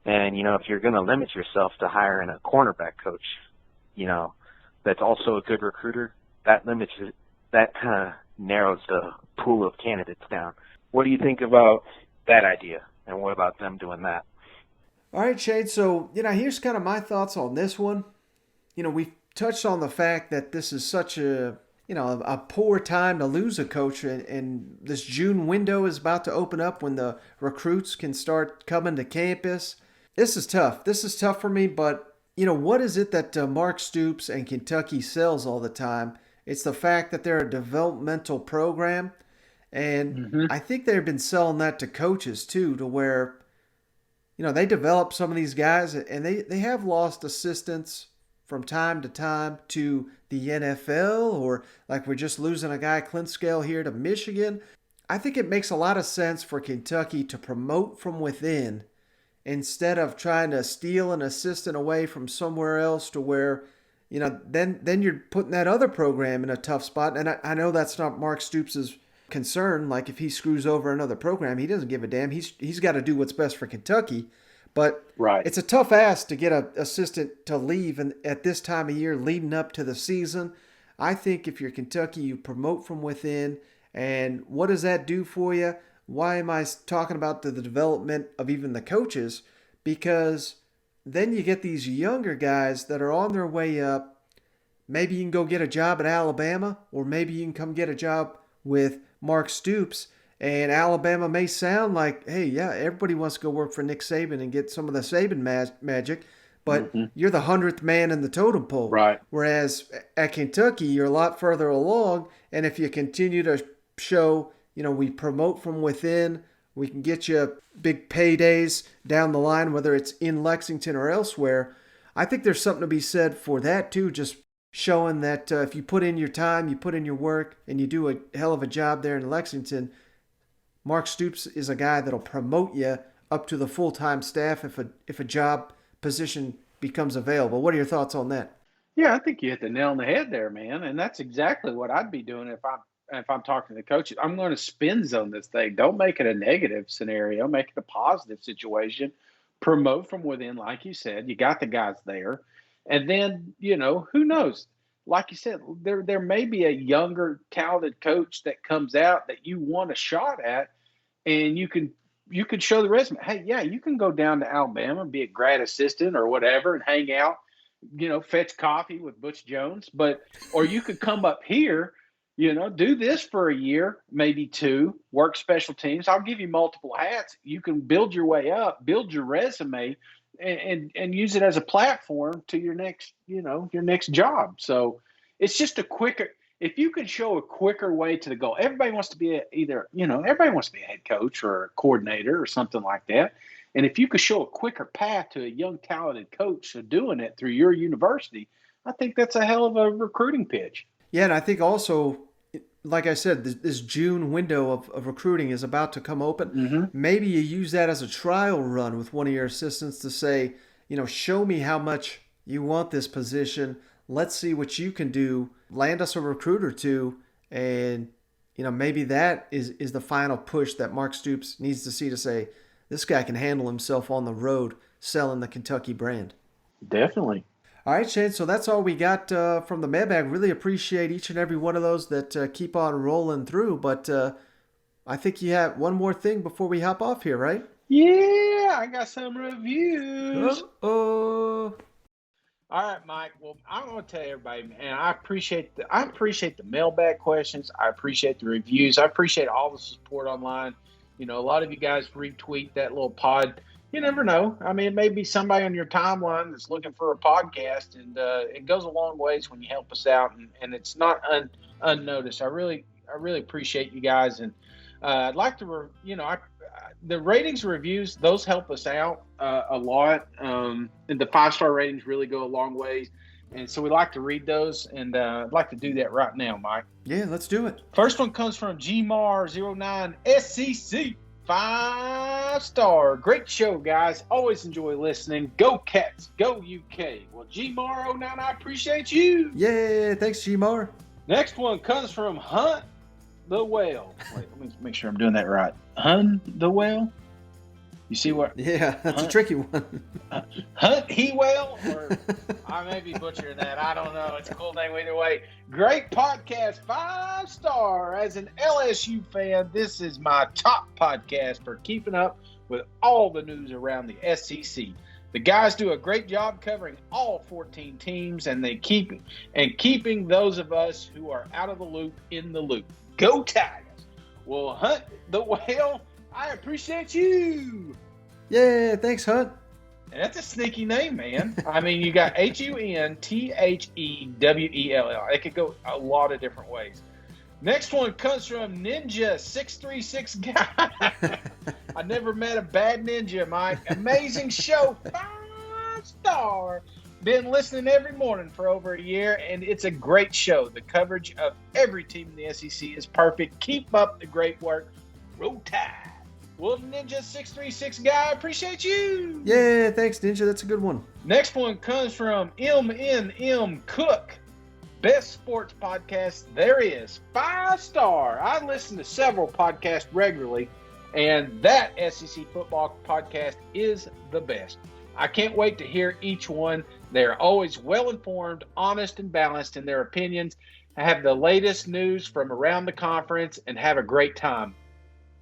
And, if you're going to limit yourself to hiring a cornerback coach, that's also a good recruiter, that kind of narrows the pool of candidates down. What do you think about that idea? And what about them doing that? All right, Shade. So, here's kind of my thoughts on this one. We've touched on the fact that this is such a poor time to lose a coach, and this June window is about to open up when the recruits can start coming to campus. This is tough. This is tough for me, but, what is it that Mark Stoops and Kentucky sells all the time? It's the fact that they're a developmental program, and I think they've been selling that to coaches, too, to where, they develop some of these guys, and they have lost assistants from time to time to the NFL, or like we're just losing a guy, Klingscale, here to Michigan. I think it makes a lot of sense for Kentucky to promote from within instead of trying to steal an assistant away from somewhere else to where, then you're putting that other program in a tough spot. And I know that's not Mark Stoops' concern. Like, if he screws over another program, he doesn't give a damn. He's got to do what's best for Kentucky. But It's a tough ask to get an assistant to leave at this time of year leading up to the season. I think if you're Kentucky, you promote from within. And what does that do for you? Why am I talking about the development of even the coaches? Because then you get these younger guys that are on their way up. Maybe you can go get a job at Alabama, or maybe you can come get a job with Mark Stoops. And Alabama may sound like, hey, yeah, everybody wants to go work for Nick Saban and get some of the Saban magic, but you're the 100th man in the totem pole. Right. Whereas at Kentucky, you're a lot further along, and if you continue to show, we promote from within, we can get you big paydays down the line, whether it's in Lexington or elsewhere. I think there's something to be said for that, too, just showing that if you put in your time, you put in your work, and you do a hell of a job there in Lexington, Mark Stoops is a guy that'll promote you up to the full-time staff if a job position becomes available. What are your thoughts on that? Yeah, I think you hit the nail on the head there, man. And that's exactly what I'd be doing if I'm talking to the coaches. I'm going to spin zone this thing. Don't make it a negative scenario. Make it a positive situation. Promote from within, like you said. You got the guys there. And then, who knows? Like you said, there may be a younger, talented coach that comes out that you want a shot at, and you can show the resume. Hey, yeah, you can go down to Alabama and be a grad assistant or whatever and hang out, fetch coffee with Butch Jones. Or you could come up here, do this for a year, maybe two, work special teams. I'll give you multiple hats. You can build your way up, build your resume, and use it as a platform to your next job. So it's just if you can show a quicker way to the goal. Everybody wants to be everybody wants to be a head coach or a coordinator or something like that. And if you could show a quicker path to a young talented coach of doing it through your university, I think that's a hell of a recruiting pitch. Yeah, and I think also, like I said, this June window of recruiting is about to come open. Maybe you use that as a trial run with one of your assistants to say, show me how much you want this position. Let's see what you can do. Land us a recruit or two. And, maybe that is the final push that Mark Stoops needs to see to say, this guy can handle himself on the road selling the Kentucky brand. Definitely. All right, Shane, so that's all we got from the mailbag. Really appreciate each and every one of those that keep on rolling through. But I think you have one more thing before we hop off here, right? Yeah, I got some reviews. Uh-oh. All right, Mike. Well, I'm going to tell everybody, man, I appreciate the mailbag questions. I appreciate the reviews. I appreciate all the support online. A lot of you guys retweet that little pod. You never know. I mean, it may be somebody on your timeline that's looking for a podcast, and it goes a long ways when you help us out, and it's not unnoticed. I really appreciate you guys, and I'd like to, the ratings and reviews, those help us out a lot, and the 5-star ratings really go a long ways. And so we like to read those, and I'd like to do that right now, Mike. Yeah, let's do it. First one comes from GMAR09 SEC. 5-star. Great show, guys. Always enjoy listening. Go Cats. Go UK. Well, GMAR09, I appreciate you. Yeah, thanks, Gmar. Next one comes from Hunt the Whale. Wait, let me make sure I'm doing that right. Hunt the Whale? You see what? Yeah, that's a tricky one. Hunt He Whale? Or I may be butchering that. I don't know. It's a cool name either way. Great podcast. 5-star. As an LSU fan, this is my top podcast for keeping up with all the news around the SEC. The guys do a great job covering all 14 teams, and keeping those of us who are out of the loop in the loop. Go Tigers! Well, Hunt the Whale, I appreciate you. Yeah, thanks, Hunt. And that's a sneaky name, man. I mean, you got Huntthewell. It could go a lot of different ways. Next one comes from Ninja636 guy. I never met a bad ninja, Mike. Amazing show. 5-star. Been listening every morning for over a year, and it's a great show. The coverage of every team in the SEC is perfect. Keep up the great work. Roll Tide. Well, Ninja636 guy, appreciate you. Yeah, thanks, Ninja. That's a good one. Next one comes from MNM Cook. Best sports podcast there is. 5-star. I listen to several podcasts regularly, and that SEC football podcast is the best. I can't wait to hear each one. They're always well-informed, honest, and balanced in their opinions, have the latest news from around the conference, and have a great time.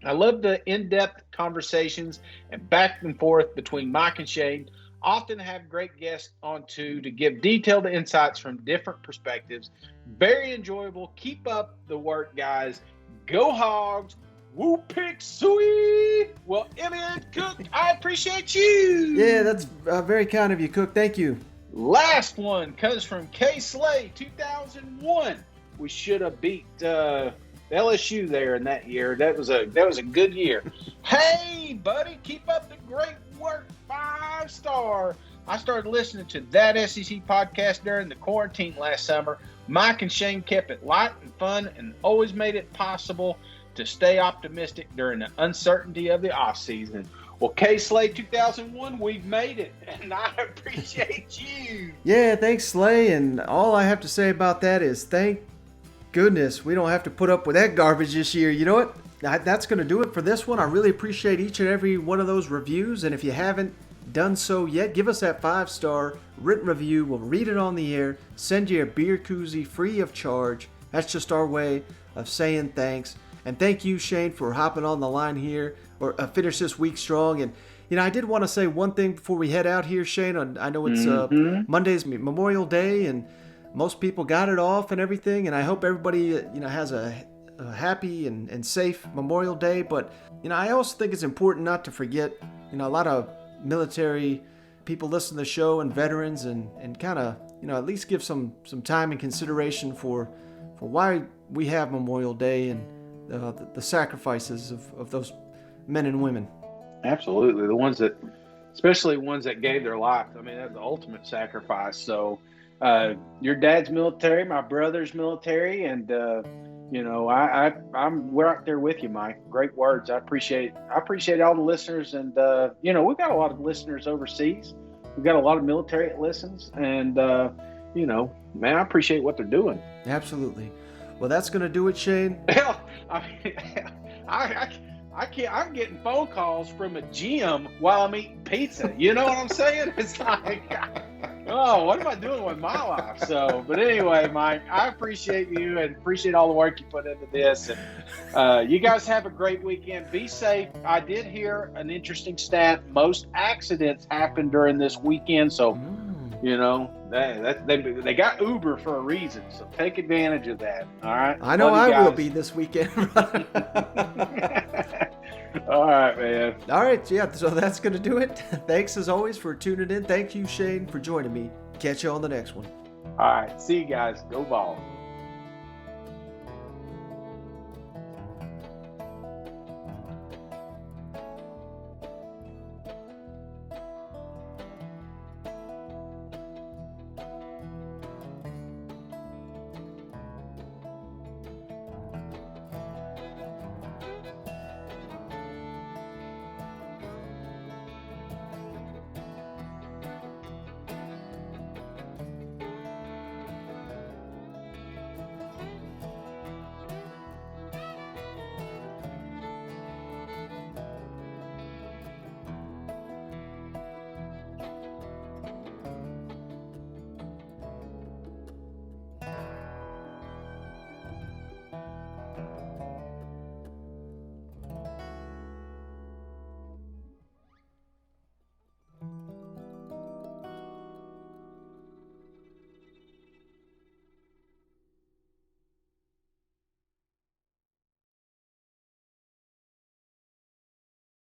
I love the in-depth conversations and back and forth between Mike and Shane. Often have great guests on too to give detailed insights from different perspectives. Very enjoyable. Keep up the work, guys. Go Hogs. Woo pick sweet. Well, MN Cook, I appreciate you. Yeah, that's very kind of you, Cook. Thank you. Last one comes from K Slay 2001. We should have beat LSU there in that year. That was a good year. Hey, buddy, keep up the great work. 5-star. I started listening to that SEC podcast during the quarantine last summer. Mike and Shane kept it light and fun and always made it possible to stay optimistic during the uncertainty of the off season. Well, K Slay 2001, we've made it, and I appreciate you. Yeah, thanks, Slay. And all I have to say about that is thank goodness we don't have to put up with that garbage this year. You know what? That's going to do it for this one. I really appreciate each and every one of those reviews. And if you haven't done so yet, give us that 5-star written review. We'll read it on the air, send you a beer koozie free of charge. That's just our way of saying thanks. And thank you, Shane, for hopping on the line here or finish this week strong. And, you know, I did want to say one thing before we head out here, Shane. I know it's Monday's Memorial Day, and most people got it off and everything. And I hope everybody, has a happy and safe Memorial Day. But, I also think it's important not to forget, a lot of military people listen to the show and veterans and kind of, at least give some time and consideration for why we have Memorial Day and the sacrifices of those men and women. Absolutely. The ones that, especially ones that gave their life. I mean, that's the ultimate sacrifice. So your dad's military, my brother's military, and we're out there with you, Mike. Great words. I appreciate all the listeners, and we've got a lot of listeners overseas. We've got a lot of military that listens, and man, I appreciate what they're doing. Absolutely. Well, that's going to do it, Shane. Hell, I can't. I'm getting phone calls from a gym while I'm eating pizza. You know what I'm saying? It's like, oh, what am I doing with my life? So, but anyway, Mike, I appreciate you and appreciate all the work you put into this. And you guys have a great weekend. Be safe. I did hear an interesting stat. Most accidents happen during this weekend. So, they got Uber for a reason. So take advantage of that. All right. I know I will be this weekend. All right, man. All right, yeah, so that's going to do it. Thanks, as always, for tuning in. Thank you, Shane, for joining me. Catch you on the next one. All right, see you guys. Go Vols.